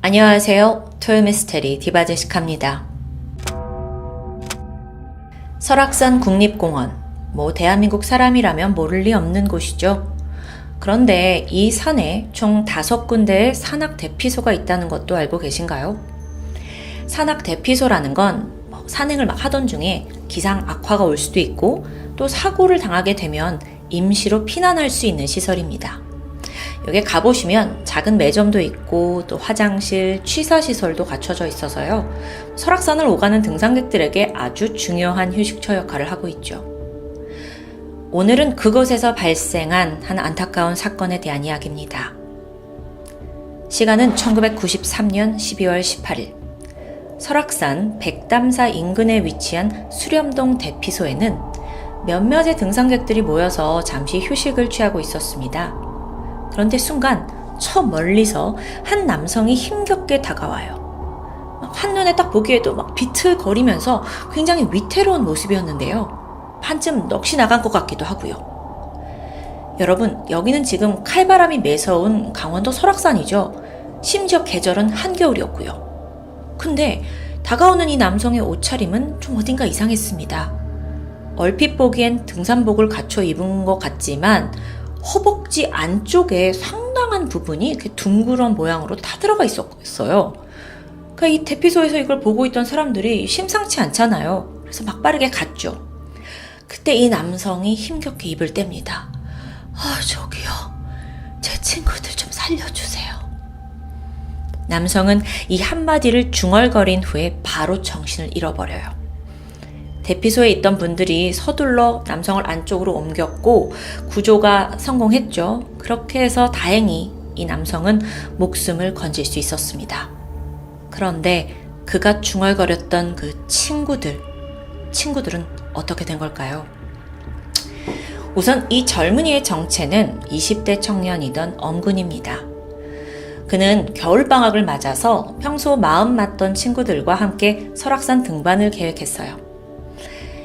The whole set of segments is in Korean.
안녕하세요. 토요미스테리 디바제시카입니다. 설악산 국립공원, 대한민국 사람이라면 모를 리 없는 곳이죠. 그런데 이 산에 총 5군데의 산악 대피소가 있다는 것도 알고 계신가요? 산악 대피소라는 건 산행을 막 하던 중에 기상 악화가 올 수도 있고 또 사고를 당하게 되면 임시로 피난할 수 있는 시설입니다. 여기 가보시면 작은 매점도 있고 또 화장실, 취사시설도 갖춰져 있어서요. 설악산을 오가는 등산객들에게 아주 중요한 휴식처 역할을 하고 있죠. 오늘은 그곳에서 발생한 한 안타까운 사건에 대한 이야기입니다. 시간은 1993년 12월 18일. 설악산 백담사 인근에 위치한 수렴동 대피소에는 몇몇의 등산객들이 모여서 잠시 휴식을 취하고 있었습니다. 그런데 순간 저 멀리서 한 남성이 힘겹게 다가와요. 한눈에 딱 보기에도 막 비틀거리면서 굉장히 위태로운 모습이었는데요. 반쯤 넋이 나간 것 같기도 하고요. 여러분, 여기는 지금 칼바람이 매서운 강원도 설악산이죠. 심지어 계절은 한겨울이었고요. 근데 다가오는 이 남성의 옷차림은 좀 어딘가 이상했습니다. 얼핏 보기엔 등산복을 갖춰 입은 것 같지만 허벅지 안쪽에 상당한 부분이 이렇게 둥그런 모양으로 다 들어가 있었어요. 그러니까 이 대피소에서 이걸 보고 있던 사람들이 심상치 않잖아요. 그래서 막 빠르게 갔죠. 그때 이 남성이 힘겹게 입을 뗍니다. 저기요. 제 친구들 좀 살려주세요. 남성은 이 한마디를 중얼거린 후에 바로 정신을 잃어버려요. 대피소에 있던 분들이 서둘러 남성을 안쪽으로 옮겼고 구조가 성공했죠. 그렇게 해서 다행히 이 남성은 목숨을 건질 수 있었습니다. 그런데 그가 중얼거렸던 그 친구들은 어떻게 된 걸까요? 우선 이 젊은이의 정체는 20대 청년이던 엄군입니다. 그는 겨울방학을 맞아서 평소 마음 맞던 친구들과 함께 설악산 등반을 계획했어요.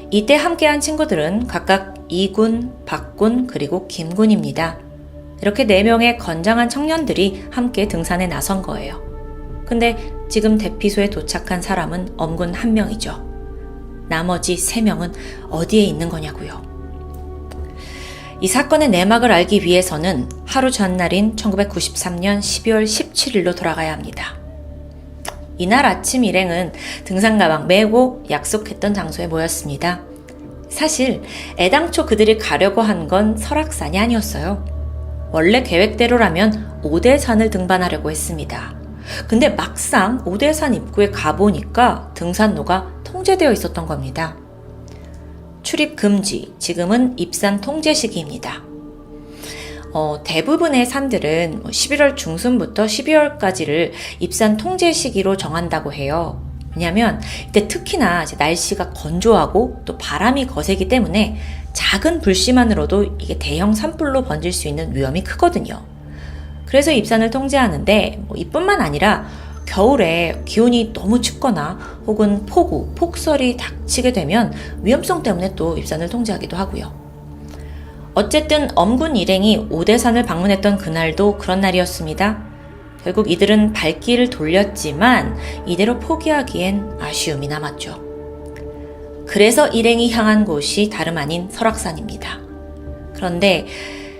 이때 함께한 친구들은 각각 이군, 박군, 그리고 김군입니다. 이렇게 4명의 건장한 청년들이 함께 등산에 나선 거예요. 근데 지금 대피소에 도착한 사람은 엄군 1명이죠. 나머지 3명은 어디에 있는 거냐고요. 이 사건의 내막을 알기 위해서는 하루 전날인 1993년 12월 17일로 돌아가야 합니다. 이날 아침 일행은 등산 가방 메고 약속했던 장소에 모였습니다. 사실 애당초 그들이 가려고 한 건 설악산이 아니었어요. 원래 계획대로라면 오대산을 등반하려고 했습니다. 근데 막상 오대산 입구에 가보니까 등산로가 통제되어 있었던 겁니다. 출입 금지, 지금은 입산 통제 시기입니다. 대부분의 산들은 11월 중순부터 12월까지를 입산 통제 시기로 정한다고 해요. 왜냐하면 이때 특히나 날씨가 건조하고 또 바람이 거세기 때문에 작은 불씨만으로도 이게 대형 산불로 번질 수 있는 위험이 크거든요. 그래서 입산을 통제하는데 이뿐만 아니라 겨울에 기온이 너무 춥거나 혹은 폭설이 닥치게 되면 위험성 때문에 또 입산을 통제하기도 하고요. 어쨌든 엄군 일행이 오대산을 방문했던 그날도 그런 날이었습니다. 결국 이들은 발길을 돌렸지만 이대로 포기하기엔 아쉬움이 남았죠. 그래서 일행이 향한 곳이 다름 아닌 설악산입니다. 그런데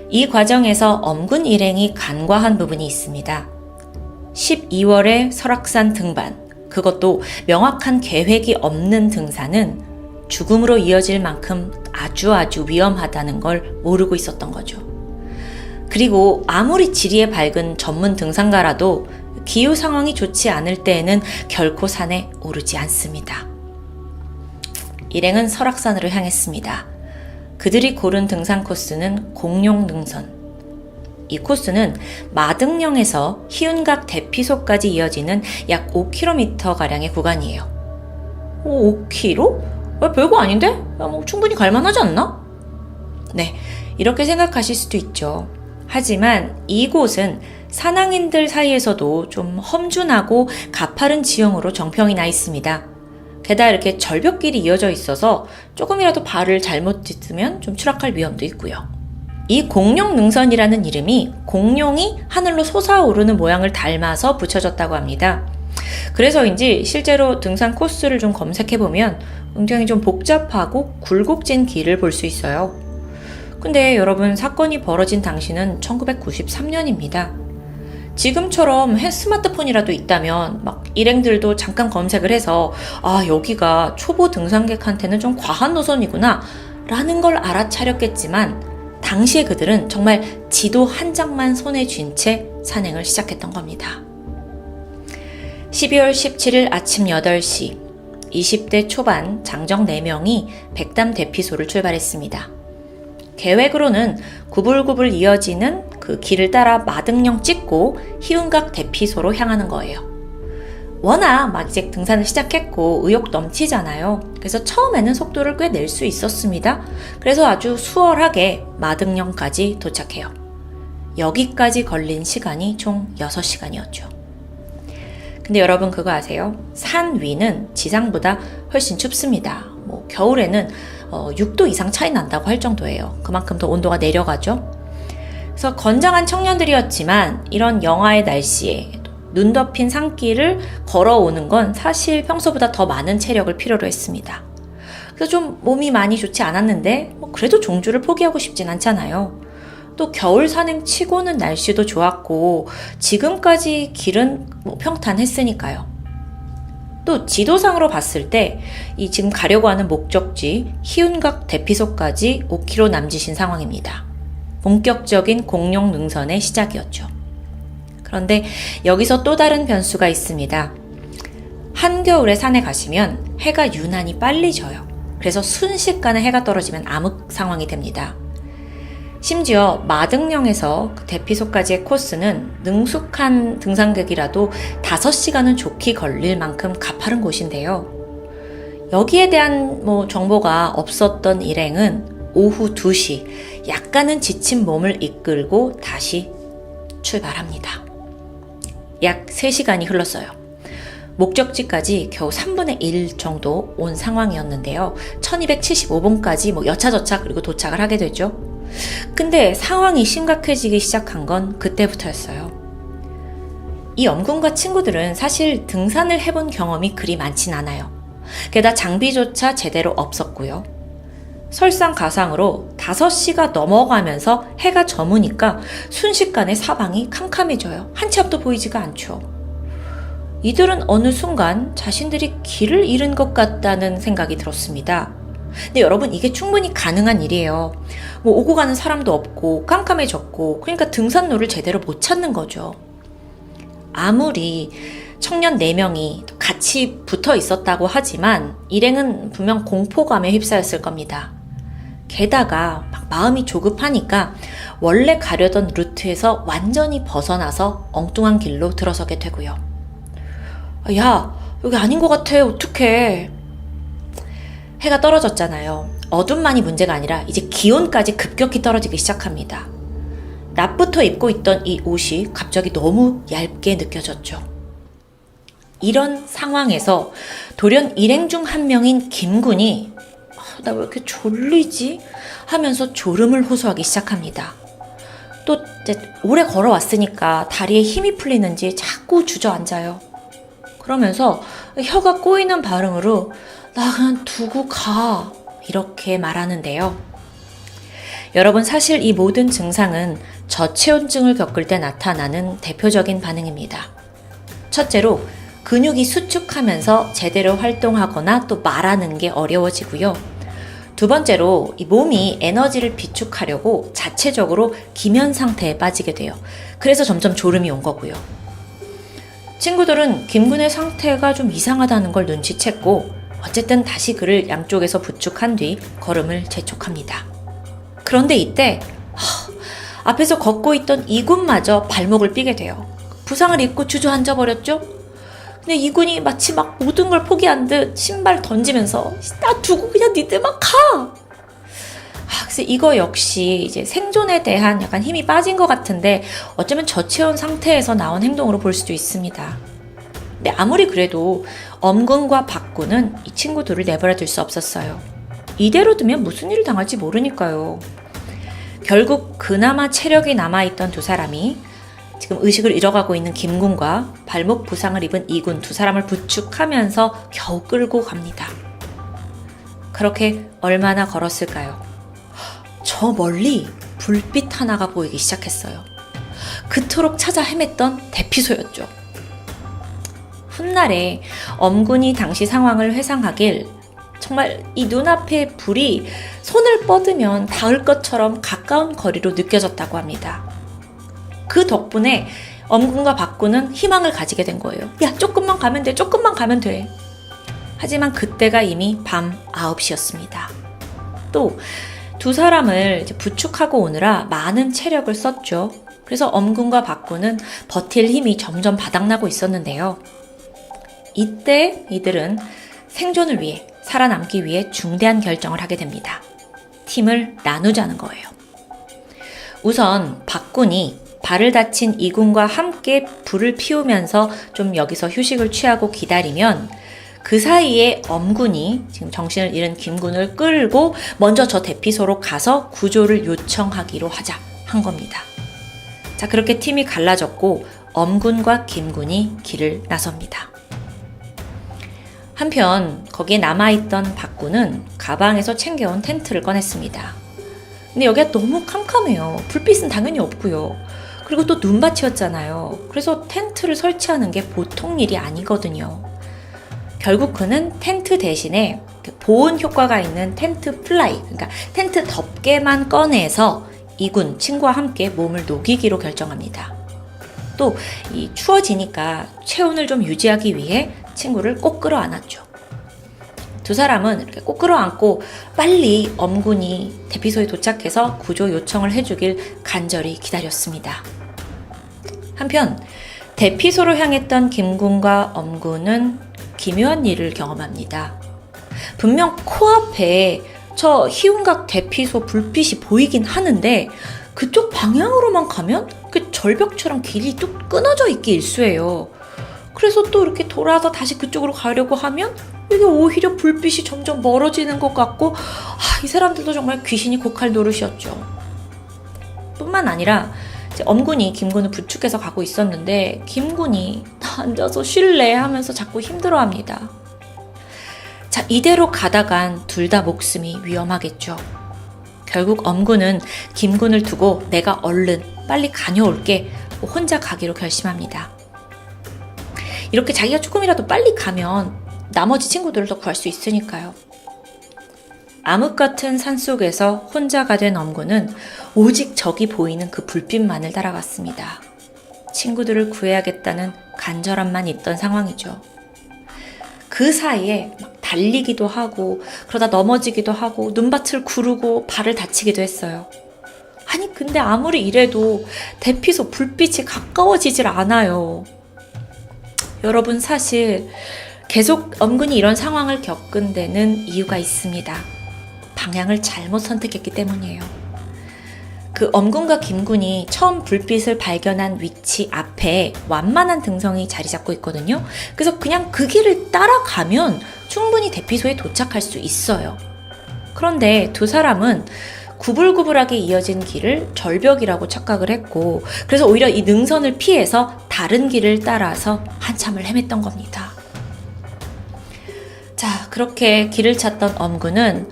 이 과정에서 엄군 일행이 간과한 부분이 있습니다. 12월에 설악산 등반, 그것도 명확한 계획이 없는 등산은 죽음으로 이어질 만큼 아주 위험하다는 걸 모르고 있었던 거죠. 그리고 아무리 지리에 밝은 전문 등산가라도 기후 상황이 좋지 않을 때에는 결코 산에 오르지 않습니다. 일행은 설악산으로 향했습니다. 그들이 고른 등산 코스는 공룡능선. 이 코스는 마등령에서 희운각 대피소까지 이어지는 약 5km가량의 구간이에요. 5km? 별거 아닌데? 충분히 갈만하지 않나? 네, 이렇게 생각하실 수도 있죠. 하지만 이곳은 산악인들 사이에서도 좀 험준하고 가파른 지형으로 정평이 나 있습니다. 게다가 이렇게 절벽길이 이어져 있어서 조금이라도 발을 잘못 딛으면 좀 추락할 위험도 있고요. 이 공룡 능선이라는 이름이 공룡이 하늘로 솟아오르는 모양을 닮아서 붙여졌다고 합니다. 그래서인지 실제로 등산 코스를 좀 검색해보면 굉장히 좀 복잡하고 굴곡진 길을 볼 수 있어요. 근데 여러분, 사건이 벌어진 당시는 1993년입니다. 지금처럼 스마트폰이라도 있다면 막 일행들도 잠깐 검색을 해서 여기가 초보 등산객한테는 좀 과한 노선이구나 라는 걸 알아차렸겠지만 당시에 그들은 정말 지도 한 장만 손에 쥔 채 산행을 시작했던 겁니다. 12월 17일 아침 8시 20대 초반 장정 4명이 백담 대피소를 출발했습니다. 계획으로는 구불구불 이어지는 그 길을 따라 마등령 찍고 희운각 대피소로 향하는 거예요. 워낙 막 이제 등산을 시작했고 의욕 넘치잖아요. 그래서 처음에는 속도를 꽤 낼 수 있었습니다. 그래서 아주 수월하게 마등령까지 도착해요. 여기까지 걸린 시간이 총 6시간이었죠. 근데 여러분 그거 아세요? 산 위는 지상보다 훨씬 춥습니다. 겨울에는 6도 이상 차이 난다고 할 정도예요. 그만큼 더 온도가 내려가죠. 그래서 건장한 청년들이었지만 이런 영하의 날씨에 눈 덮인 산길을 걸어오는 건 사실 평소보다 더 많은 체력을 필요로 했습니다. 그래서 좀 몸이 많이 좋지 않았는데 그래도 종주를 포기하고 싶진 않잖아요. 또 겨울 산행 치고는 날씨도 좋았고 지금까지 길은 평탄했으니까요. 또 지도상으로 봤을 때 이 지금 가려고 하는 목적지 희운각 대피소까지 5km 남짓인 상황입니다. 본격적인 공룡 능선의 시작이었죠. 그런데 여기서 또 다른 변수가 있습니다. 한겨울에 산에 가시면 해가 유난히 빨리 져요. 그래서 순식간에 해가 떨어지면 암흑 상황이 됩니다. 심지어 마등령에서 그 대피소까지의 코스는 능숙한 등산객이라도 5시간은 좋게 걸릴 만큼 가파른 곳인데요. 여기에 대한 정보가 없었던 일행은 오후 2시 약간은 지친 몸을 이끌고 다시 출발합니다. 약 3시간이 흘렀어요. 목적지까지 겨우 3분의 1 정도 온 상황이었는데요. 1275번까지 여차저차 그리고 도착을 하게 되죠. 근데 상황이 심각해지기 시작한 건 그때부터였어요. 이 엄군과 친구들은 사실 등산을 해본 경험이 그리 많진 않아요. 게다가 장비조차 제대로 없었고요. 설상가상으로 5시가 넘어가면서 해가 저무니까 순식간에 사방이 캄캄해져요. 한 치 앞도 보이지가 않죠. 이들은 어느 순간 자신들이 길을 잃은 것 같다는 생각이 들었습니다. 근데 여러분, 이게 충분히 가능한 일이에요. 오고 가는 사람도 없고 깜깜해졌고 그러니까 등산로를 제대로 못 찾는 거죠. 아무리 청년 4명이 같이 붙어 있었다고 하지만 일행은 분명 공포감에 휩싸였을 겁니다. 게다가 마음이 조급하니까 원래 가려던 루트에서 완전히 벗어나서 엉뚱한 길로 들어서게 되고요. 야, 여기 아닌 것 같아. 어떡해. 해가 떨어졌잖아요. 어둠만이 문제가 아니라 이제 기온까지 급격히 떨어지기 시작합니다. 낮부터 입고 있던 이 옷이 갑자기 너무 얇게 느껴졌죠. 이런 상황에서 돌연 일행 중 한 명인 김군이 나 왜 이렇게 졸리지? 하면서 졸음을 호소하기 시작합니다. 또 이제 오래 걸어왔으니까 다리에 힘이 풀리는지 자꾸 주저앉아요. 그러면서 혀가 꼬이는 발음으로 나 그냥 두고 가 이렇게 말하는데요. 여러분, 사실 이 모든 증상은 저체온증을 겪을 때 나타나는 대표적인 반응입니다. 첫째로 근육이 수축하면서 제대로 활동하거나 또 말하는 게 어려워지고요. 두 번째로 이 몸이 에너지를 비축하려고 자체적으로 기면 상태에 빠지게 돼요. 그래서 점점 졸음이 온 거고요. 친구들은 김군의 상태가 좀 이상하다는 걸 눈치챘고 어쨌든 다시 그를 양쪽에서 부축한 뒤 걸음을 재촉합니다. 그런데 이때 앞에서 걷고 있던 이군마저 발목을 삐게 돼요. 부상을 입고 주저앉아 버렸죠? 근데 이군이 마치 막 모든 걸 포기한 듯 신발 던지면서 나 두고 그냥 니들만 가! 그래서 이거 역시 이제 생존에 대한 약간 힘이 빠진 것 같은데 어쩌면 저체온 상태에서 나온 행동으로 볼 수도 있습니다. 근데 아무리 그래도 엄군과 박군은 이 친구들을 내버려 둘 수 없었어요. 이대로 두면 무슨 일을 당할지 모르니까요. 결국 그나마 체력이 남아있던 두 사람이 지금 의식을 잃어가고 있는 김군과 발목 부상을 입은 이군 두 사람을 부축하면서 겨우 끌고 갑니다. 그렇게 얼마나 걸었을까요? 저 멀리 불빛 하나가 보이기 시작했어요. 그토록 찾아 헤맸던 대피소였죠. 훗날에 엄군이 당시 상황을 회상하길 정말 이 눈앞에 불이 손을 뻗으면 닿을 것처럼 가까운 거리로 느껴졌다고 합니다. 그 덕분에 엄군과 박군은 희망을 가지게 된 거예요. 야, 조금만 가면 돼, 조금만 가면 돼. 하지만 그때가 이미 밤 9시였습니다. 또 두 사람을 이제 부축하고 오느라 많은 체력을 썼죠. 그래서 엄군과 박군은 버틸 힘이 점점 바닥나고 있었는데요. 이때 이들은 생존을 위해, 살아남기 위해 중대한 결정을 하게 됩니다. 팀을 나누자는 거예요. 우선 박군이 발을 다친 이군과 함께 불을 피우면서 좀 여기서 휴식을 취하고 기다리면 그 사이에 엄군이 지금 정신을 잃은 김군을 끌고 먼저 저 대피소로 가서 구조를 요청하기로 하자 한 겁니다. 자, 그렇게 팀이 갈라졌고 엄군과 김군이 길을 나섭니다. 한편 거기에 남아있던 박군은 가방에서 챙겨온 텐트를 꺼냈습니다. 근데 여기가 너무 캄캄해요. 불빛은 당연히 없고요. 그리고 또 눈밭이었잖아요. 그래서 텐트를 설치하는 게 보통 일이 아니거든요. 결국 그는 텐트 대신에 보온 효과가 있는 텐트 플라이, 그러니까 텐트 덮개만 꺼내서 이군 친구와 함께 몸을 녹이기로 결정합니다. 또 이 추워지니까 체온을 좀 유지하기 위해 친구를 꼭 끌어안았죠. 두 사람은 이렇게 꼭 끌어안고 빨리 엄군이 대피소에 도착해서 구조 요청을 해주길 간절히 기다렸습니다. 한편 대피소로 향했던 김군과 엄군은 기묘한 일을 경험합니다. 분명 코앞에 저 희운각 대피소 불빛이 보이긴 하는데 그쪽 방향으로만 가면 그 절벽처럼 길이 뚝 끊어져 있기 일쑤예요. 그래서 또 이렇게 돌아서 다시 그쪽으로 가려고 하면 이게 오히려 불빛이 점점 멀어지는 것 같고, 이 사람들도 정말 귀신이 곡할 노릇이었죠. 뿐만 아니라 이제 엄군이 김군을 부축해서 가고 있었는데 김군이 나 앉아서 쉴래 하면서 자꾸 힘들어합니다. 자, 이대로 가다간 둘 다 목숨이 위험하겠죠. 결국 엄군은 김군을 두고 내가 얼른 빨리 다녀올게 혼자 가기로 결심합니다. 이렇게 자기가 조금이라도 빨리 가면 나머지 친구들을 더 구할 수 있으니까요. 암흑 같은 산속에서 혼자가 된 엄군은 오직 저기 보이는 그 불빛만을 따라갔습니다. 친구들을 구해야겠다는 간절함만 있던 상황이죠. 그 사이에 막 달리기도 하고 그러다 넘어지기도 하고 눈밭을 구르고 발을 다치기도 했어요. 아니 근데 아무리 이래도 대피소 불빛이 가까워지질 않아요. 여러분, 사실 계속 엄군이 이런 상황을 겪은 데는 이유가 있습니다. 방향을 잘못 선택했기 때문이에요. 그 엄군과 김군이 처음 불빛을 발견한 위치 앞에 완만한 등성이 자리 잡고 있거든요. 그래서 그냥 그 길을 따라가면 충분히 대피소에 도착할 수 있어요. 그런데 두 사람은 구불구불하게 이어진 길을 절벽이라고 착각을 했고, 그래서 오히려 이 능선을 피해서 다른 길을 따라서 한참을 헤맸던 겁니다. 자, 그렇게 길을 찾던 엄군은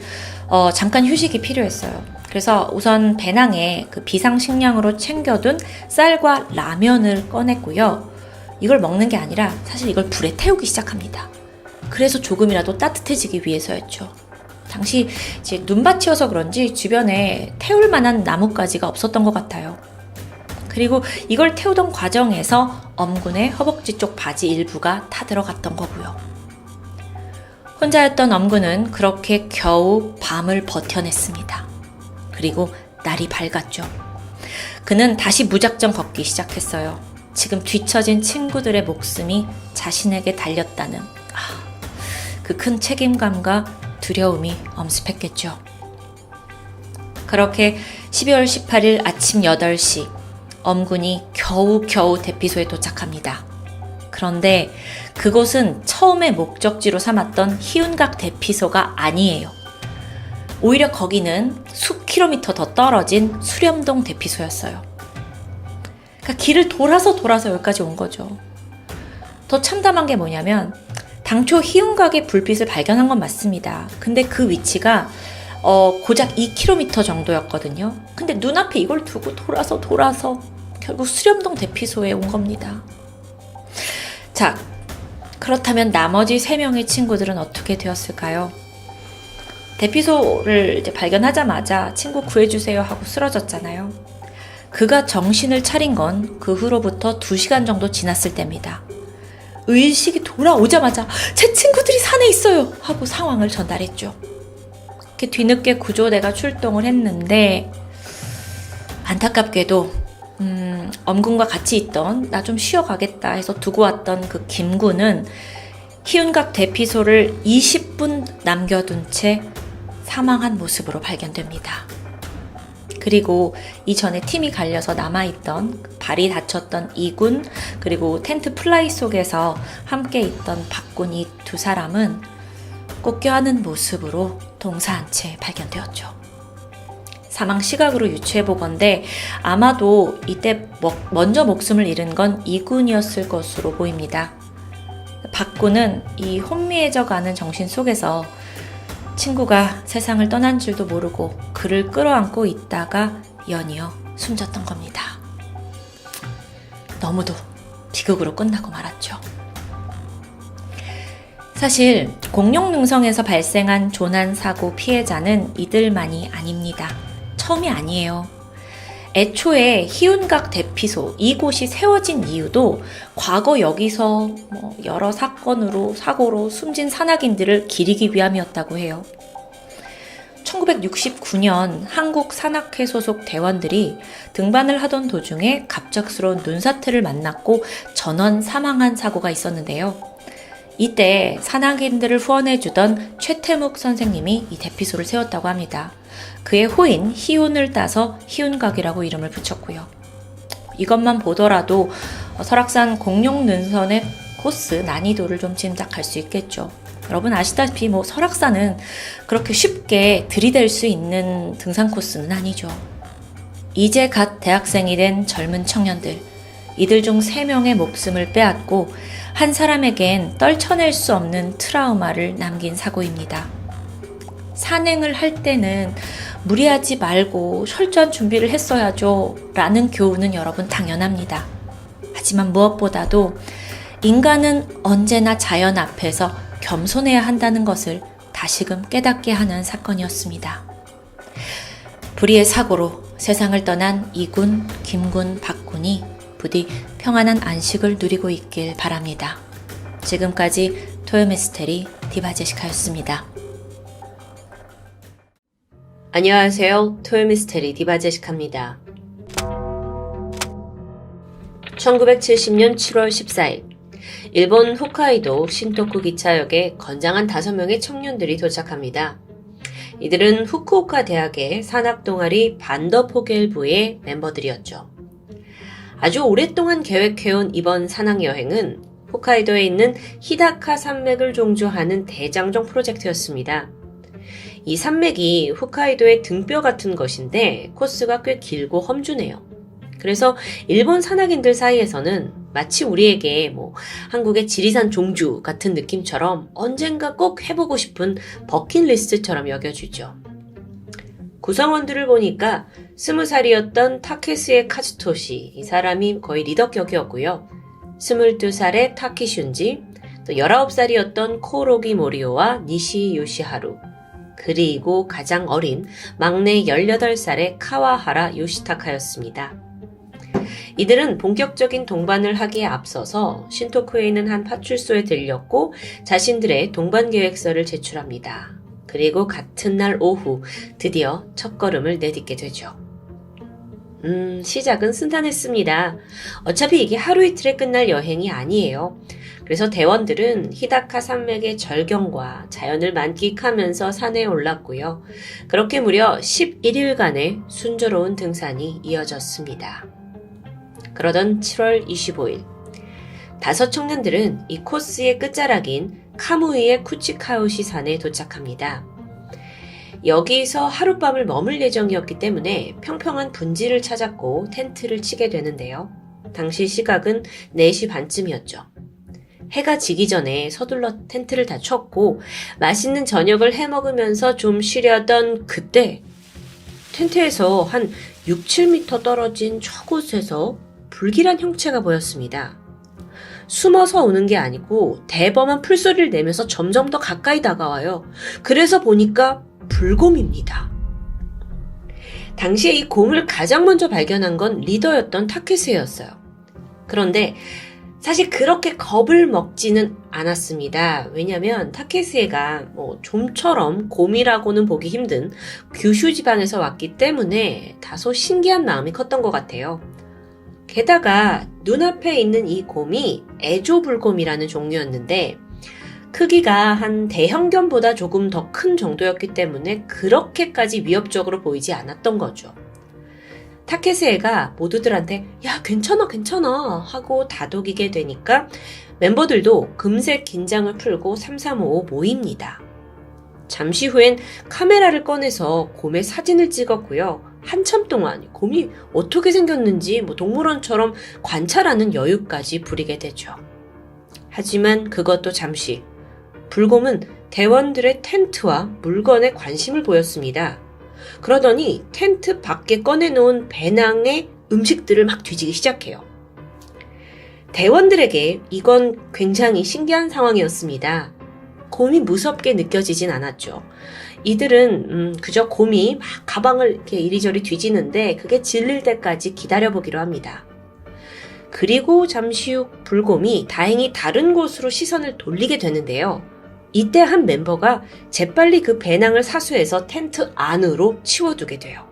잠깐 휴식이 필요했어요. 그래서 우선 배낭에 그 비상식량으로 챙겨둔 쌀과 라면을 꺼냈고요. 이걸 먹는 게 아니라 사실 이걸 불에 태우기 시작합니다. 그래서 조금이라도 따뜻해지기 위해서였죠. 당시 이제 눈밭이어서 그런지 주변에 태울 만한 나뭇가지가 없었던 것 같아요. 그리고 이걸 태우던 과정에서 엄군의 허벅지 쪽 바지 일부가 타들어갔던 거고요. 혼자였던 엄군은 그렇게 겨우 밤을 버텨냈습니다. 그리고 날이 밝았죠. 그는 다시 무작정 걷기 시작했어요. 지금 뒤처진 친구들의 목숨이 자신에게 달렸다는 그 큰 책임감과 두려움이 엄습했겠죠. 그렇게 12월 18일 아침 8시 엄군이 겨우 대피소에 도착합니다. 그런데 그곳은 처음에 목적지로 삼았던 희운각 대피소가 아니에요. 오히려 거기는 숲 2km 더 떨어진 수렴동 대피소였어요. 그러니까 길을 돌아서 여기까지 온 거죠. 더 참담한 게 뭐냐면 당초 희운각의 불빛을 발견한 건 맞습니다. 근데 그 위치가 고작 2km 정도였거든요. 근데 눈앞에 이걸 두고 돌아서 결국 수렴동 대피소에 온 겁니다. 자, 그렇다면 나머지 3명의 친구들은 어떻게 되었을까요? 대피소를 이제 발견하자마자 친구 구해주세요 하고 쓰러졌잖아요. 그가 정신을 차린 건 그 후로부터 2시간 정도 지났을 때입니다. 의식이 돌아오자마자 제 친구들이 산에 있어요 하고 상황을 전달했죠. 뒤늦게 구조대가 출동을 했는데 안타깝게도 엄군과 같이 있던 나 좀 쉬어가겠다 해서 두고 왔던 그 김군은 희운각 대피소를 20분 남겨둔 채 사망한 모습으로 발견됩니다. 그리고 이전에 팀이 갈려서 남아있던 발이 다쳤던 이군 그리고 텐트 플라이 속에서 함께 있던 박군 이 2사람은 꺾여하는 모습으로 동사한 채 발견되었죠. 사망 시각으로 유추해보건대 아마도 이때 먼저 목숨을 잃은 건 이군이었을 것으로 보입니다. 박군은 이 혼미해져가는 정신 속에서 친구가 세상을 떠난 줄도 모르고 그를 끌어안고 있다가 연이어 숨졌던 겁니다. 너무도 비극으로 끝나고 말았죠. 사실 공룡능성에서 발생한 조난사고 피해자는 이들만이 아닙니다. 처음이 아니에요. 애초에 희운각 대피소 이곳이 세워진 이유도 과거 여기서 여러 사고로 숨진 산악인들을 기리기 위함이었다고 해요. 1969년 한국 산악회 소속 대원들이 등반을 하던 도중에 갑작스러운 눈사태를 만났고 전원 사망한 사고가 있었는데요. 이때 산악인들을 후원해주던 최태묵 선생님이 이 대피소를 세웠다고 합니다. 그의 호인 희운을 따서 희운각이라고 이름을 붙였고요. 이것만 보더라도 설악산 공룡능선의 코스 난이도를 좀 짐작할 수 있겠죠. 여러분 아시다시피 설악산은 그렇게 쉽게 들이댈 수 있는 등산 코스는 아니죠. 이제 갓 대학생이 된 젊은 청년들, 이들 중 3명의 목숨을 빼앗고 한 사람에겐 떨쳐낼 수 없는 트라우마를 남긴 사고입니다. 산행을 할 때는 무리하지 말고 철저한 준비를 했어야죠 라는 교훈은 여러분 당연합니다. 하지만 무엇보다도 인간은 언제나 자연 앞에서 겸손해야 한다는 것을 다시금 깨닫게 하는 사건이었습니다. 불의의 사고로 세상을 떠난 이군, 김군, 박군이 부디 평안한 안식을 누리고 있길 바랍니다. 지금까지 토요미스테리 디바제시카였습니다. 안녕하세요. 토요미스테리 디바제시카입니다. 1970년 7월 14일 일본 홋카이도 신토쿠 기차역에 건장한 5명의 청년들이 도착합니다. 이들은 후쿠오카 대학의 산악동아리 반더포겔부의 멤버들이었죠. 아주 오랫동안 계획해온 이번 산악여행은 홋카이도에 있는 히다카 산맥을 종주하는 대장정 프로젝트였습니다. 이 산맥이 홋카이도의 등뼈 같은 것인데 코스가 꽤 길고 험준해요. 그래서 일본 산악인들 사이에서는 마치 우리에게 한국의 지리산 종주 같은 느낌처럼 언젠가 꼭 해보고 싶은 버킷리스트처럼 여겨지죠. 구성원들을 보니까 20살이었던 타케스에 카즈토시, 이 사람이 거의 리더격이었고요. 22살의 타키슌지, 또 19살이었던 코로기 모리오와 니시 요시하루, 그리고 가장 어린 막내 18살의 카와하라 요시타카였습니다. 이들은 본격적인 동반을 하기에 앞서서 신토쿠에 있는 한 파출소에 들렸고 자신들의 동반 계획서를 제출합니다. 그리고 같은 날 오후 드디어 첫걸음을 내딛게 되죠. 시작은 순탄했습니다. 어차피 이게 하루 이틀에 끝날 여행이 아니에요. 그래서 대원들은 히다카 산맥의 절경과 자연을 만끽하면서 산에 올랐고요. 그렇게 무려 11일간의 순조로운 등산이 이어졌습니다. 그러던 7월 25일 5 청년들은 이 코스의 끝자락인 카무이의 쿠치카우시 산에 도착합니다. 여기서 하룻밤을 머물 예정이었기 때문에 평평한 분지를 찾았고 텐트를 치게 되는데요. 당시 시각은 4시 반쯤이었죠. 해가 지기 전에 서둘러 텐트를 다 쳤고 맛있는 저녁을 해먹으면서 좀 쉬려던 그때 텐트에서 한 6, 7m 떨어진 저곳에서 불길한 형체가 보였습니다. 숨어서 오는 게 아니고 대범한 풀소리를 내면서 점점 더 가까이 다가와요. 그래서 보니까 불곰입니다. 당시에 이 곰을 가장 먼저 발견한 건 리더였던 타케스였어요. 그런데 사실 그렇게 겁을 먹지는 않았습니다. 왜냐면 타케스가 좀처럼 곰이라고는 보기 힘든 규슈 지방에서 왔기 때문에 다소 신기한 마음이 컸던 것 같아요. 게다가 눈앞에 있는 이 곰이 애조불곰이라는 종류였는데 크기가 한 대형견보다 조금 더 큰 정도였기 때문에 그렇게까지 위협적으로 보이지 않았던 거죠. 타케스가 모두들한테 야 괜찮아 하고 다독이게 되니까 멤버들도 금세 긴장을 풀고 335 모입니다. 잠시 후엔 카메라를 꺼내서 곰의 사진을 찍었고요. 한참 동안 곰이 어떻게 생겼는지 동물원처럼 관찰하는 여유까지 부리게 되죠. 하지만 그것도 잠시. 불곰은 대원들의 텐트와 물건에 관심을 보였습니다. 그러더니 텐트 밖에 꺼내놓은 배낭에 음식들을 막 뒤지기 시작해요. 대원들에게 이건 굉장히 신기한 상황이었습니다. 곰이 무섭게 느껴지진 않았죠. 이들은 그저 곰이 막 가방을 이렇게 이리저리 뒤지는데 그게 질릴 때까지 기다려보기로 합니다. 그리고 잠시 후 불곰이 다행히 다른 곳으로 시선을 돌리게 되는데요. 이때 한 멤버가 재빨리 그 배낭을 사수해서 텐트 안으로 치워두게 돼요.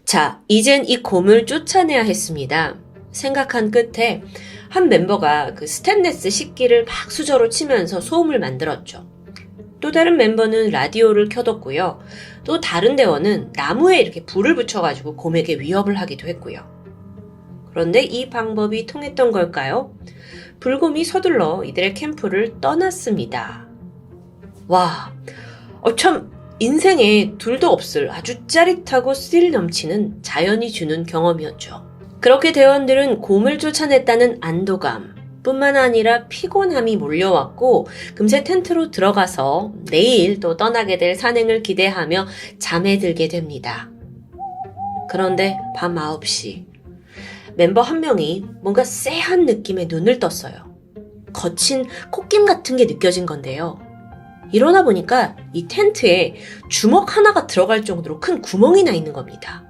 자, 이젠 이 곰을 쫓아내야 했습니다. 생각한 끝에 한 멤버가 그 스테인레스 식기를 막 수저로 치면서 소음을 만들었죠. 또 다른 멤버는 라디오를 켜뒀고요. 또 다른 대원은 나무에 이렇게 불을 붙여가지고 곰에게 위협을 하기도 했고요. 그런데 이 방법이 통했던 걸까요? 불곰이 서둘러 이들의 캠프를 떠났습니다. 와, 참 인생에 둘도 없을 아주 짜릿하고 스릴 넘치는 자연이 주는 경험이었죠. 그렇게 대원들은 곰을 쫓아냈다는 안도감 뿐만 아니라 피곤함이 몰려왔고 금세 텐트로 들어가서 내일 또 떠나게 될 산행을 기대하며 잠에 들게 됩니다. 그런데 밤 9시 멤버 한 명이 뭔가 쎄한 느낌의 눈을 떴어요. 거친 콧김 같은 게 느껴진 건데요. 일어나 보니까 이 텐트에 주먹 하나가 들어갈 정도로 큰 구멍이 나 있는 겁니다.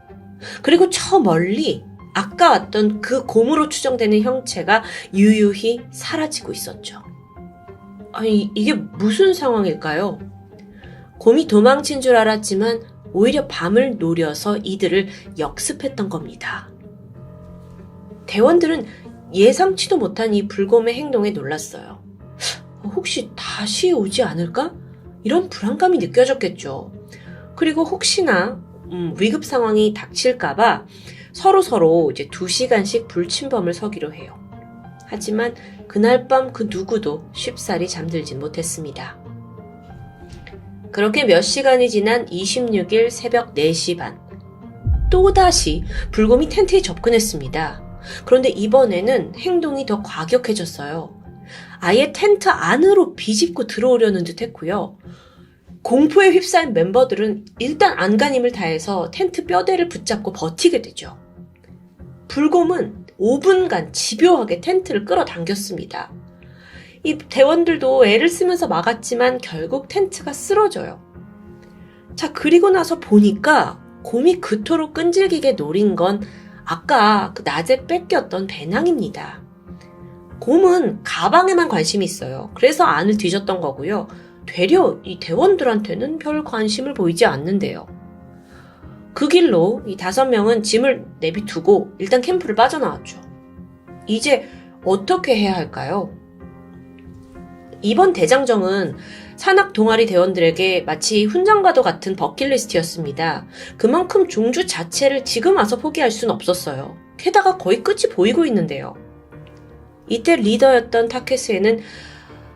그리고 저 멀리 아까 왔던 그 곰으로 추정되는 형체가 유유히 사라지고 있었죠. 아니, 이게 무슨 상황일까요? 곰이 도망친 줄 알았지만 오히려 밤을 노려서 이들을 역습했던 겁니다. 대원들은 예상치도 못한 이 불곰의 행동에 놀랐어요. 혹시 다시 오지 않을까? 이런 불안감이 느껴졌겠죠. 그리고 혹시나 위급 상황이 닥칠까봐 서로 이제 2시간씩 불침범을 서기로 해요. 하지만 그날 밤 그 누구도 쉽사리 잠들진 못했습니다. 그렇게 몇 시간이 지난 26일 새벽 4시 반. 또다시 불곰이 텐트에 접근했습니다. 그런데 이번에는 행동이 더 과격해졌어요. 아예 텐트 안으로 비집고 들어오려는 듯 했고요. 공포에 휩싸인 멤버들은 일단 안간힘을 다해서 텐트 뼈대를 붙잡고 버티게 되죠. 불곰은 5분간 집요하게 텐트를 끌어당겼습니다. 이 대원들도 애를 쓰면서 막았지만 결국 텐트가 쓰러져요. 자, 그리고 나서 보니까 곰이 그토록 끈질기게 노린 건 아까 그 낮에 뺏겼던 배낭입니다. 곰은 가방에만 관심이 있어요. 그래서 안을 뒤졌던 거고요. 되려 이 대원들한테는 별 관심을 보이지 않는데요. 그 길로 이 5명은 짐을 내비두고 일단 캠프를 빠져나왔죠. 이제 어떻게 해야 할까요? 이번 대장정은 산악 동아리 대원들에게 마치 훈장과도 같은 버킷리스트였습니다. 그만큼 종주 자체를 지금 와서 포기할 수는 없었어요. 게다가 거의 끝이 보이고 있는데요. 이때 리더였던 타케스에는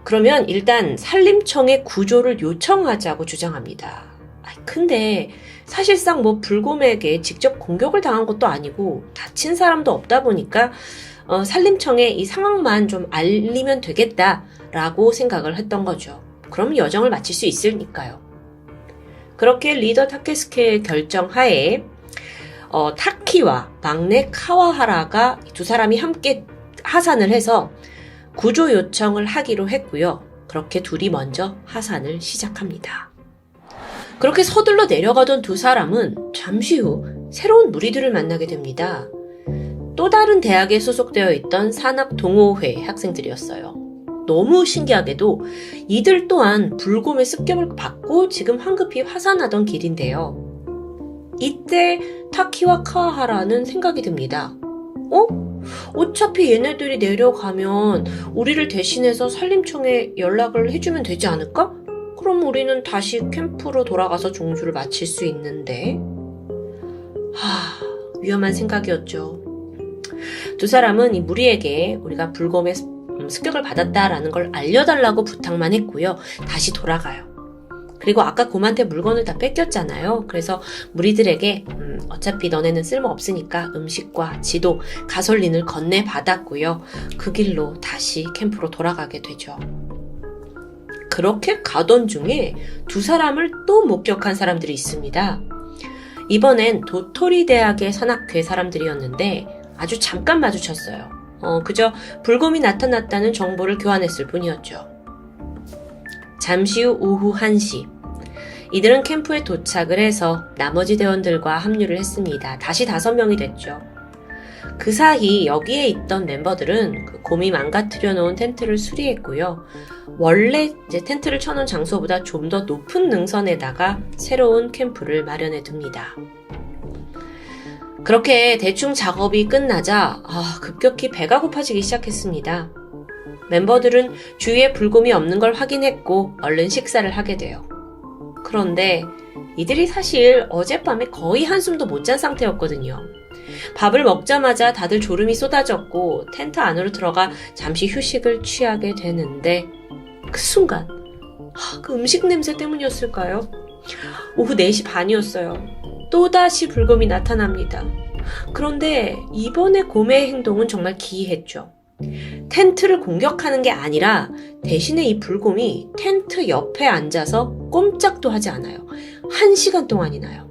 그러면 일단 산림청에 구조를 요청하자고 주장합니다. 근데 사실상 뭐 불곰에게 직접 공격을 당한 것도 아니고 다친 사람도 없다 보니까 산림청에 이 상황만 좀 알리면 되겠다라고 생각을 했던 거죠. 그럼 여정을 마칠 수 있으니까요. 그렇게 리더 타케스케의 결정하에 타키와 막내 카와하라가 두 사람이 함께 하산을 해서 구조 요청을 하기로 했고요. 그렇게 둘이 먼저 하산을 시작합니다. 그렇게 서둘러 내려가던 두 사람은 잠시 후 새로운 무리들을 만나게 됩니다. 또 다른 대학에 소속되어 있던 산악 동호회 학생들이었어요. 너무 신기하게도 이들 또한 불곰의 습격을 받고 지금 황급히 하산하던 길인데요. 이때 타키와 카와하라는 생각이 듭니다. 어차피 얘네들이 내려가면 우리를 대신해서 산림청에 연락을 해주면 되지 않을까? 그럼 우리는 다시 캠프로 돌아가서 종주를 마칠 수 있는데. 위험한 생각이었죠. 두 사람은 이 무리에게 우리가 불곰의 습격을 받았다라는 걸 알려달라고 부탁만 했고요. 다시 돌아가요. 그리고 아까 곰한테 물건을 다 뺏겼잖아요. 그래서 무리들에게 어차피 너네는 쓸모없으니까 음식과 지도, 가솔린을 건네받았고요. 그 길로 다시 캠프로 돌아가게 되죠. 그렇게 가던 중에 두 사람을 또 목격한 사람들이 있습니다. 이번엔 도토리 대학의 산악회 사람들이었는데 아주 잠깐 마주쳤어요. 그저 불곰이 나타났다는 정보를 교환했을 뿐이었죠. 잠시 후 오후 1시. 이들은 캠프에 도착을 해서 나머지 대원들과 합류를 했습니다. 다시 5명이 됐죠. 그 사이 여기에 있던 멤버들은 그 곰이 망가뜨려 놓은 텐트를 수리했고요. 원래 이제 텐트를 쳐놓은 장소보다 좀 더 높은 능선에다가 새로운 캠프를 마련해 둡니다. 그렇게 대충 작업이 끝나자 급격히 배가 고파지기 시작했습니다. 멤버들은 주위에 불곰이 없는 걸 확인했고 얼른 식사를 하게 돼요. 그런데 이들이 사실 어젯밤에 거의 한숨도 못 잔 상태였거든요. 밥을 먹자마자 다들 졸음이 쏟아졌고 텐트 안으로 들어가 잠시 휴식을 취하게 되는데 그 순간 그 음식 냄새 때문이었을까요? 오후 4시 반이었어요. 또다시 불곰이 나타납니다. 그런데 이번에 곰의 행동은 정말 기이했죠. 텐트를 공격하는 게 아니라 대신에 이 불곰이 텐트 옆에 앉아서 꼼짝도 하지 않아요. 1시간 동안이나요.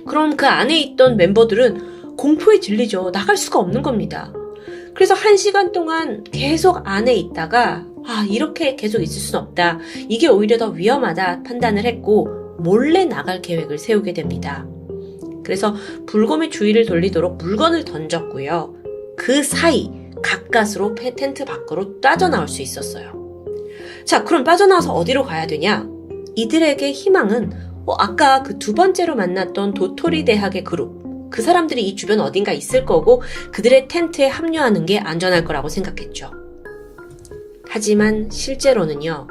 그럼 그 안에 있던 멤버들은 공포에 질리죠. 나갈 수가 없는 겁니다. 그래서 1시간 동안 계속 안에 있다가 이렇게 계속 있을 순 없다. 이게 오히려 더 위험하다 판단을 했고 몰래 나갈 계획을 세우게 됩니다. 그래서 불곰의 주의를 돌리도록 물건을 던졌고요. 그 사이 가까스로 텐트 밖으로 빠져나올 수 있었어요. 자, 그럼 빠져나와서 어디로 가야 되냐? 이들에게 희망은 아까 그 두 번째로 만났던 도토리 대학의 그룹, 그 사람들이 이 주변 어딘가 있을 거고 그들의 텐트에 합류하는 게 안전할 거라고 생각했죠. 하지만 실제로는요.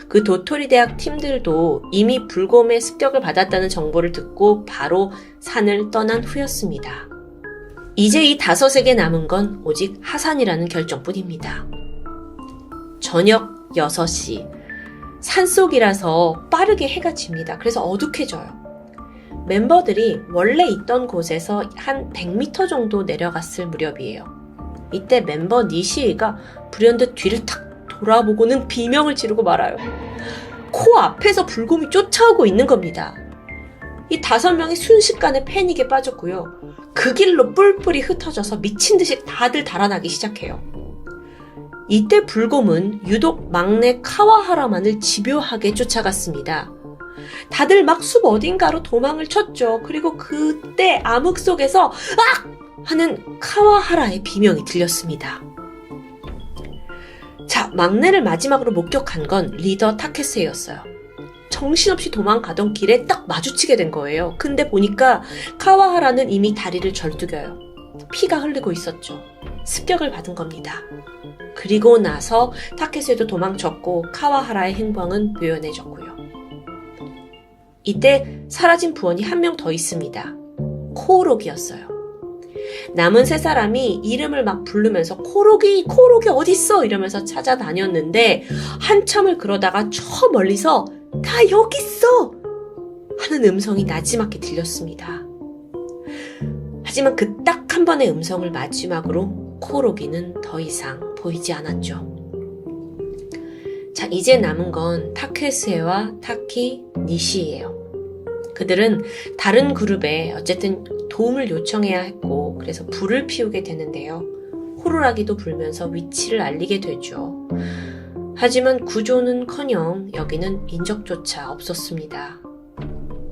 그 도토리 대학 팀들도 이미 불곰의 습격을 받았다는 정보를 듣고 바로 산을 떠난 후였습니다. 이제 이 5에게 남은 건 오직 하산이라는 결정뿐입니다. 저녁 6시. 산속이라서 빠르게 해가 집니다. 그래서 어둑해져요. 멤버들이 원래 있던 곳에서 한 100m 정도 내려갔을 무렵이에요. 이때 멤버 니시이가 불현듯 뒤를 탁 돌아보고는 비명을 지르고 말아요. 코 앞에서 불곰이 쫓아오고 있는 겁니다. 이 5명이 순식간에 패닉에 빠졌고요. 그 길로 뿔뿔이 흩어져서 미친 듯이 다들 달아나기 시작해요. 이때 불곰은 유독 막내 카와하라만을 집요하게 쫓아갔습니다. 다들 막 숲 어딘가로 도망을 쳤죠. 그리고 그때 암흑 속에서 악! 하는 카와하라의 비명이 들렸습니다. 자, 막내를 마지막으로 목격한 건 리더 타케스였어요. 정신없이 도망가던 길에 딱 마주치게 된 거예요. 근데 보니까 카와하라는 이미 다리를 절뚝여요. 피가 흐르고 있었죠. 습격을 받은 겁니다. 그리고 나서 타케스도 도망쳤고 카와하라의 행방은 묘연해졌고요. 이때 사라진 부원이 한 명 더 있습니다. 코오록이었어요. 남은 3사람이 이름을 막 부르면서 코오록이 어딨어? 이러면서 찾아다녔는데 한참을 그러다가 저 멀리서 다 여기 있어! 하는 음성이 나지막히 들렸습니다. 하지만 그 딱 한 번의 음성을 마지막으로 코오로기는 더 이상 보이지 않았죠. 자, 이제 남은 건 타케스에와 타키, 니시예요. 그들은 다른 그룹에 어쨌든 도움을 요청해야 했고 그래서 불을 피우게 되는데요. 호루라기도 불면서 위치를 알리게 되죠. 하지만 구조는커녕 여기는 인적조차 없었습니다.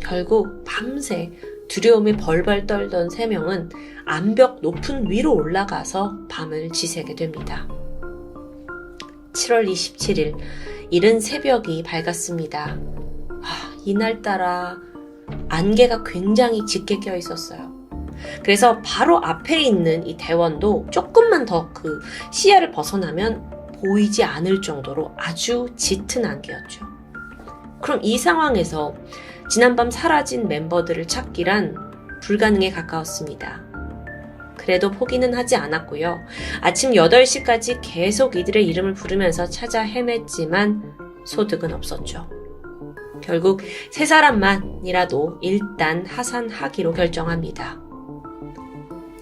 결국 밤새 두려움에 벌벌 떨던 세 명은 암벽 높은 위로 올라가서 밤을 지새게 됩니다. 7월 27일, 이른 새벽이 밝았습니다. 이날따라 안개가 굉장히 짙게 껴 있었어요. 그래서 바로 앞에 있는 이 대원도 조금만 더 그 시야를 벗어나면 보이지 않을 정도로 아주 짙은 안개였죠. 그럼 이 상황에서 지난밤 사라진 멤버들을 찾기란 불가능에 가까웠습니다. 그래도 포기는 하지 않았고요. 아침 8시까지 계속 이들의 이름을 부르면서 찾아 헤맸지만 소득은 없었죠. 결국 세 사람만이라도 일단 하산하기로 결정합니다.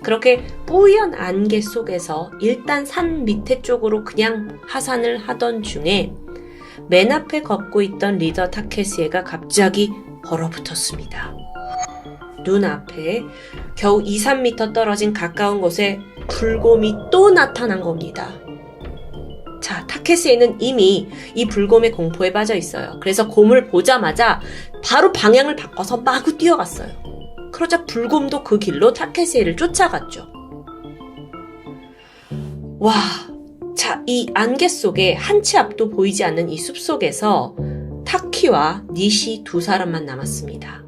그렇게 뿌연 안개 속에서 일단 산 밑에 쪽으로 그냥 하산을 하던 중에 맨 앞에 걷고 있던 리더 타케시에가 갑자기 얼어붙었습니다. 눈앞에 겨우 2-3m 떨어진 가까운 곳에 불곰이 또 나타난 겁니다. 자, 타케시에는 이미 이 불곰의 공포에 빠져 있어요. 그래서 곰을 보자마자 바로 방향을 바꿔서 마구 뛰어갔어요. 그러자 불곰도 그 길로 타케시에를 쫓아갔죠. 와, 자, 이 안개 속에 한 치 앞도 보이지 않는 이 숲속에서 타키와 니시 두 사람만 남았습니다.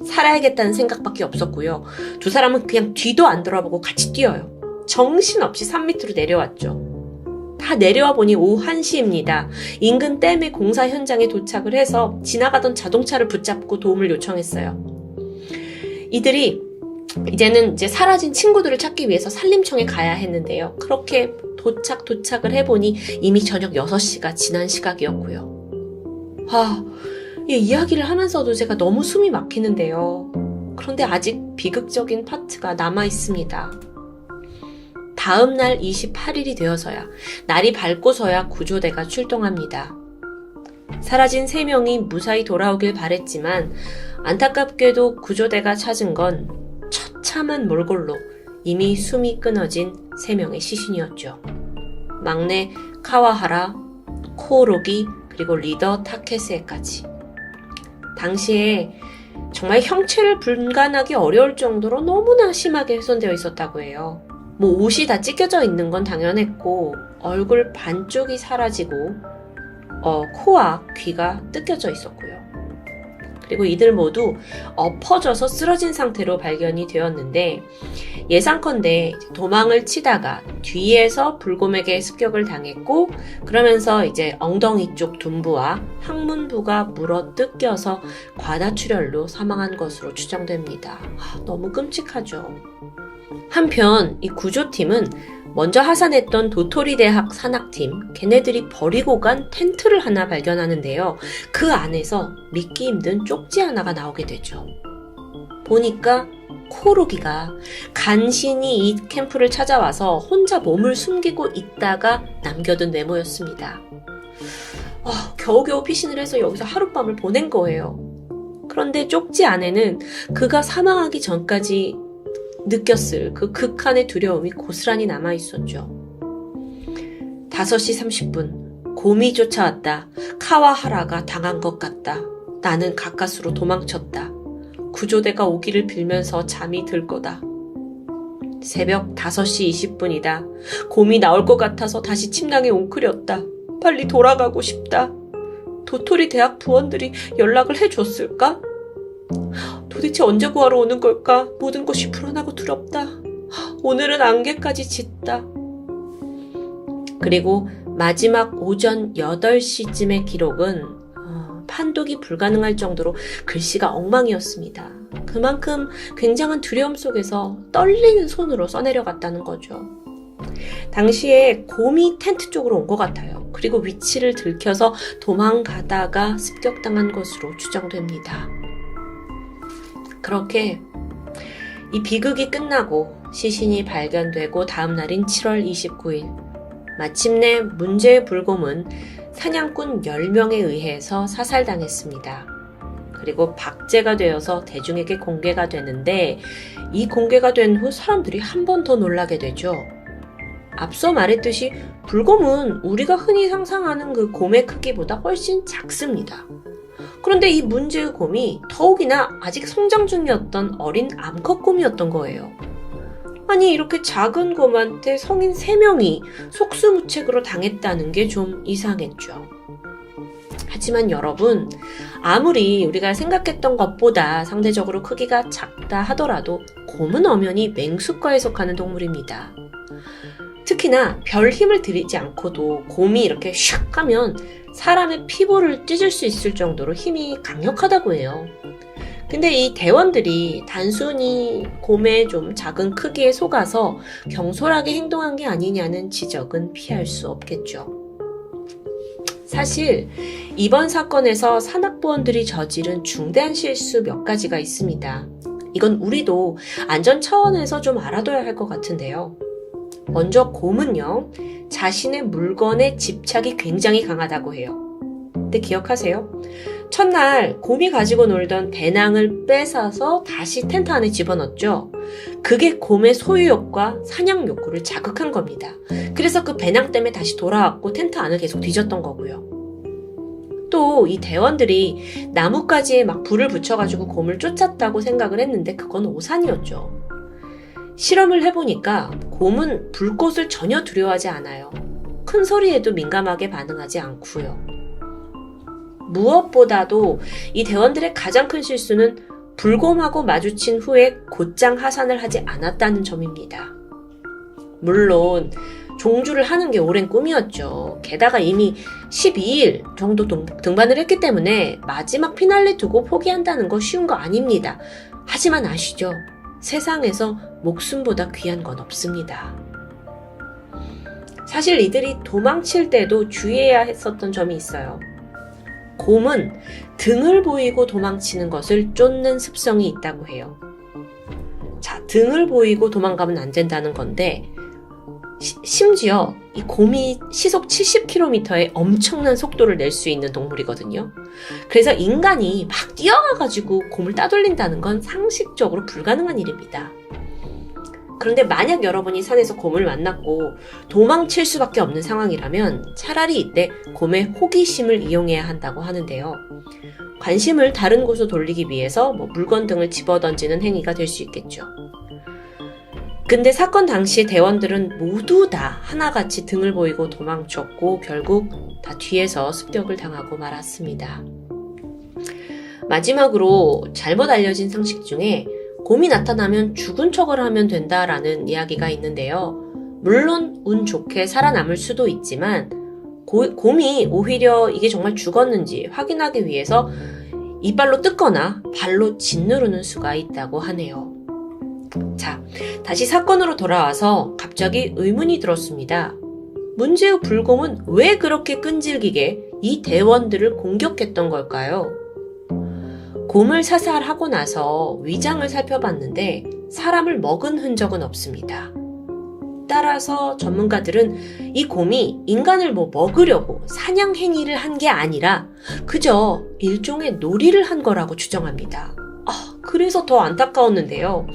살아야겠다는 생각밖에 없었고요. 두 사람은 그냥 뒤도 안 돌아보고 같이 뛰어요. 정신없이 산 밑으로 내려왔죠. 다 내려와 보니 오후 1시입니다. 인근 댐의 공사 현장에 도착을 해서 지나가던 자동차를 붙잡고 도움을 요청했어요. 이들이 이제는 이제 사라진 친구들을 찾기 위해서 산림청에 가야 했는데요. 그렇게 도착을 해보니 이미 저녁 6시가 지난 시각이었고요. 이 이야기를 하면서도 제가 너무 숨이 막히는데요. 그런데 아직 비극적인 파트가 남아있습니다. 다음 날 28일이 되어서야, 날이 밝고서야 구조대가 출동합니다. 사라진 3명이 무사히 돌아오길 바랬지만 안타깝게도 구조대가 찾은 건 처참한 몰골로 이미 숨이 끊어진 3명의 시신이었죠. 막내 카와하라, 코오로기, 그리고 리더 타케스에까지. 당시에 정말 형체를 분간하기 어려울 정도로 너무나 심하게 훼손되어 있었다고 해요. 옷이 다 찢겨져 있는 건 당연했고 얼굴 반쪽이 사라지고 코와 귀가 뜯겨져 있었고요. 그리고 이들 모두 엎어져서 쓰러진 상태로 발견이 되었는데 예상컨대 도망을 치다가 뒤에서 불곰에게 습격을 당했고 그러면서 이제 엉덩이 쪽 둔부와 항문부가 물어 뜯겨서 과다출혈로 사망한 것으로 추정됩니다. 너무 끔찍하죠. 한편 이 구조팀은 먼저 하산했던 도토리 대학 산악팀, 걔네들이 버리고 간 텐트를 하나 발견하는데요. 그 안에서 믿기 힘든 쪽지 하나가 나오게 되죠. 보니까 코오로기가 간신히 이 캠프를 찾아와서 혼자 몸을 숨기고 있다가 남겨둔 메모였습니다. 겨우겨우 피신을 해서 여기서 하룻밤을 보낸 거예요. 그런데 쪽지 안에는 그가 사망하기 전까지 느꼈을 그 극한의 두려움이 고스란히 남아있었죠. 5시 30분 곰이 쫓아왔다. 카와하라가 당한 것 같다. 나는 가까스로 도망쳤다. 구조대가 오기를 빌면서 잠이 들 거다. 새벽 5시 20분이다. 곰이 나올 것 같아서 다시 침낭에 웅크렸다. 빨리 돌아가고 싶다. 도토리 대학 부원들이 연락을 해줬을까? 도대체 언제 구하러 오는 걸까? 모든 것이 불안하고 두렵다. 오늘은 안개까지 짙다. 그리고 마지막 오전 8시쯤의 기록은 판독이 불가능할 정도로 글씨가 엉망이었습니다. 그만큼 굉장한 두려움 속에서 떨리는 손으로 써내려갔다는 거죠. 당시에 곰이 텐트 쪽으로 온 것 같아요. 그리고 위치를 들켜서 도망가다가 습격당한 것으로 추정됩니다. 그렇게 이 비극이 끝나고 시신이 발견되고 다음 날인 7월 29일 마침내 문제의 불곰은 사냥꾼 10명에 의해서 사살당했습니다. 그리고 박제가 되어서 대중에게 공개가 되는데 이 공개가 된 후 사람들이 한 번 더 놀라게 되죠. 앞서 말했듯이 불곰은 우리가 흔히 상상하는 그 곰의 크기보다 훨씬 작습니다. 그런데 이 문제의 곰이 더욱이나 아직 성장 중이었던 어린 암컷곰이었던 거예요. 아니 이렇게 작은 곰한테 성인 3명이 속수무책으로 당했다는 게 좀 이상했죠. 하지만 여러분, 아무리 우리가 생각했던 것보다 상대적으로 크기가 작다 하더라도 곰은 엄연히 맹수과에 속하는 동물입니다. 특히나 별 힘을 들이지 않고도 곰이 이렇게 슉 하면 사람의 피부를 찢을 수 있을 정도로 힘이 강력하다고 해요. 근데 이 대원들이 단순히 곰의 좀 작은 크기에 속아서 경솔하게 행동한 게 아니냐는 지적은 피할 수 없겠죠. 사실 이번 사건에서 산악부원들이 저지른 중대한 실수 몇 가지가 있습니다. 이건 우리도 안전 차원에서 좀 알아둬야 할 것 같은데요. 먼저 곰은요, 자신의 물건에 집착이 굉장히 강하다고 해요. 근데 기억하세요? 첫날 곰이 가지고 놀던 배낭을 뺏어서 다시 텐트 안에 집어넣었죠. 그게 곰의 소유욕과 사냥 욕구를 자극한 겁니다. 그래서 그 배낭 때문에 다시 돌아왔고 텐트 안을 계속 뒤졌던 거고요. 또 이 대원들이 나뭇가지에 막 불을 붙여가지고 곰을 쫓았다고 생각을 했는데 그건 오산이었죠. 실험을 해보니까 곰은 불꽃을 전혀 두려워하지 않아요. 큰 소리에도 민감하게 반응하지 않고요. 무엇보다도 이 대원들의 가장 큰 실수는 불곰하고 마주친 후에 곧장 하산을 하지 않았다는 점입니다. 물론 종주를 하는 게 오랜 꿈이었죠. 게다가 이미 12일 정도 등반을 했기 때문에 마지막 피날레 두고 포기한다는 거 쉬운 거 아닙니다. 하지만 아시죠? 세상에서 목숨보다 귀한 건 없습니다. 사실 이들이 도망칠 때도 주의해야 했었던 점이 있어요. 곰은 등을 보이고 도망치는 것을 쫓는 습성이 있다고 해요. 자, 등을 보이고 도망가면 안 된다는 건데 심지어 이 곰이 시속 70km의 엄청난 속도를 낼 수 있는 동물이거든요. 그래서 인간이 막 뛰어가가지고 곰을 따돌린다는 건 상식적으로 불가능한 일입니다. 그런데 만약 여러분이 산에서 곰을 만났고 도망칠 수밖에 없는 상황이라면 차라리 이때 곰의 호기심을 이용해야 한다고 하는데요. 관심을 다른 곳으로 돌리기 위해서 물건 등을 집어던지는 행위가 될 수 있겠죠. 근데 사건 당시 대원들은 모두 다 하나같이 등을 보이고 도망쳤고 결국 다 뒤에서 습격을 당하고 말았습니다. 마지막으로 잘못 알려진 상식 중에 곰이 나타나면 죽은 척을 하면 된다라는 이야기가 있는데요. 물론 운 좋게 살아남을 수도 있지만 곰이 오히려 이게 정말 죽었는지 확인하기 위해서 이빨로 뜯거나 발로 짓누르는 수가 있다고 하네요. 자, 다시 사건으로 돌아와서 갑자기 의문이 들었습니다. 문제의 불곰은 왜 그렇게 끈질기게 이 대원들을 공격했던 걸까요? 곰을 사살하고 나서 위장을 살펴봤는데 사람을 먹은 흔적은 없습니다. 따라서 전문가들은 이 곰이 인간을 먹으려고 사냥 행위를 한 게 아니라 그저 일종의 놀이를 한 거라고 추정합니다. 그래서 더 안타까웠는데요.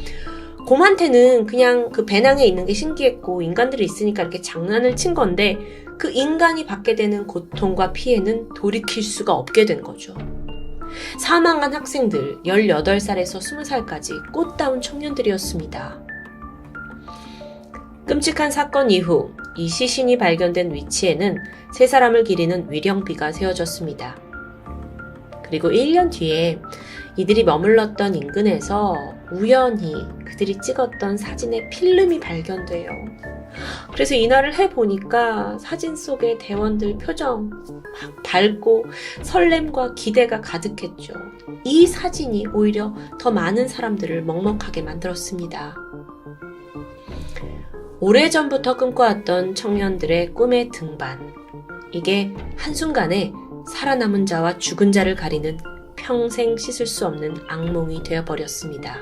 곰한테는 그냥 그 배낭에 있는 게 신기했고 인간들이 있으니까 이렇게 장난을 친 건데 그 인간이 받게 되는 고통과 피해는 돌이킬 수가 없게 된 거죠. 사망한 학생들 18살에서 20살까지 꽃다운 청년들이었습니다. 끔찍한 사건 이후 이 시신이 발견된 위치에는 3사람을 기리는 위령비가 세워졌습니다. 그리고 1년 뒤에 이들이 머물렀던 인근에서 우연히 그들이 찍었던 사진의 필름이 발견돼요. 그래서 이날을 해보니까 사진 속의 대원들 표정 막 밝고 설렘과 기대가 가득했죠. 이 사진이 오히려 더 많은 사람들을 먹먹하게 만들었습니다. 오래전부터 꿈꿔왔던 청년들의 꿈의 등반. 이게 한순간에 살아남은 자와 죽은 자를 가리는 평생 씻을 수 없는 악몽이 되어버렸습니다.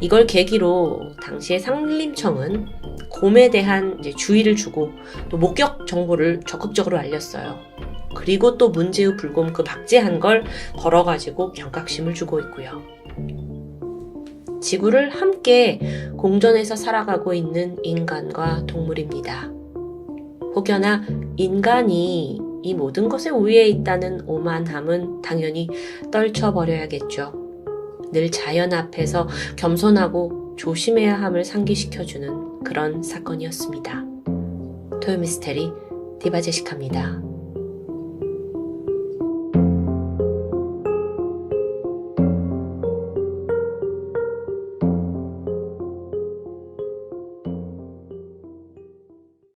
이걸 계기로 당시의 산림청은 곰에 대한 이제 주의를 주고 또 목격 정보를 적극적으로 알렸어요. 그리고 또 문제의 불곰 그 박제한 걸 걸어가지고 경각심을 주고 있고요. 지구를 함께 공존해서 살아가고 있는 인간과 동물입니다. 혹여나 인간이 이 모든 것에 우위에 있다는 오만함은 당연히 떨쳐버려야겠죠. 늘 자연 앞에서 겸손하고 조심해야 함을 상기시켜주는 그런 사건이었습니다. 토요미스테리 디바제시카입니다.